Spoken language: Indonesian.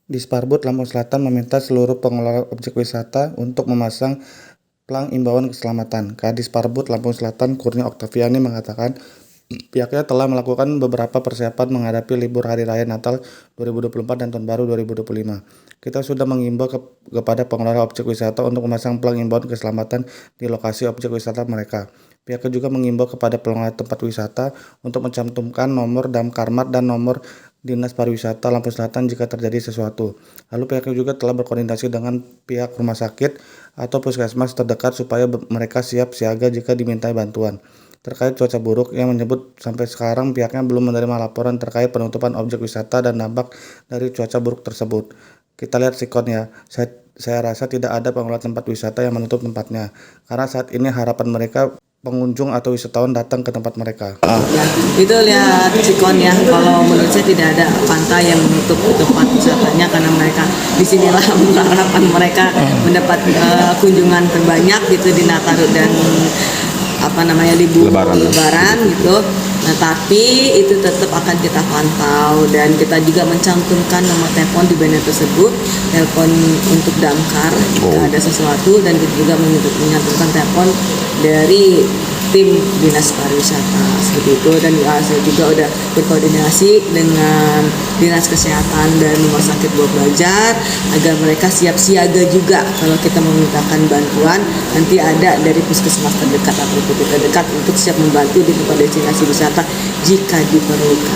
Disparbud Lampung Selatan meminta seluruh pengelola objek wisata untuk memasang plang imbauan keselamatan. Kadisparbud Lampung Selatan Kurnia Oktaviani mengatakan pihaknya telah melakukan beberapa persiapan menghadapi libur Hari Raya Natal 2024 dan Tahun Baru 2025. Kita sudah mengimbau kepada pengelola objek wisata untuk memasang plang imbauan keselamatan di lokasi objek wisata mereka. Pihaknya juga mengimbau kepada pengelola tempat wisata untuk mencantumkan nomor Damkarmat dan nomor Dinas Pariwisata Lampung Selatan jika terjadi sesuatu. Lalu pihaknya juga telah berkoordinasi dengan pihak rumah sakit atau puskesmas terdekat supaya mereka siap siaga jika dimintai bantuan. Terkait cuaca buruk, yang menyebut sampai sekarang pihaknya belum menerima laporan terkait penutupan objek wisata dan dampak dari cuaca buruk tersebut. Kita lihat sikon ya, saya rasa tidak ada pengelola tempat wisata yang menutup tempatnya, karena saat ini harapan mereka pengunjung atau wisatawan datang ke tempat mereka. Ya, itu lihat sikon ya. Kalau menurut saya tidak ada pantai yang menutup tempat wisatanya karena mereka disinilah harapan mereka mendapat kunjungan terbanyak gitu di Natal dan libur Lebaran gitu. Nah, tapi itu tetap akan kita pantau dan kita juga mencantumkan nomor telepon di banner tersebut, telepon untuk damkar jika ada sesuatu, dan kita juga mencantumkan telepon dari tim Dinas Pariwisata seperti itu. Dan saya juga udah berkoordinasi dengan Dinas Kesehatan dan Rumah Sakit Buah Belajar agar mereka siap siaga juga kalau kita memintakan bantuan, nanti ada dari puskesmas terdekat atau PT terdekat untuk siap membantu di tempat destinasi wisata jika diperlukan.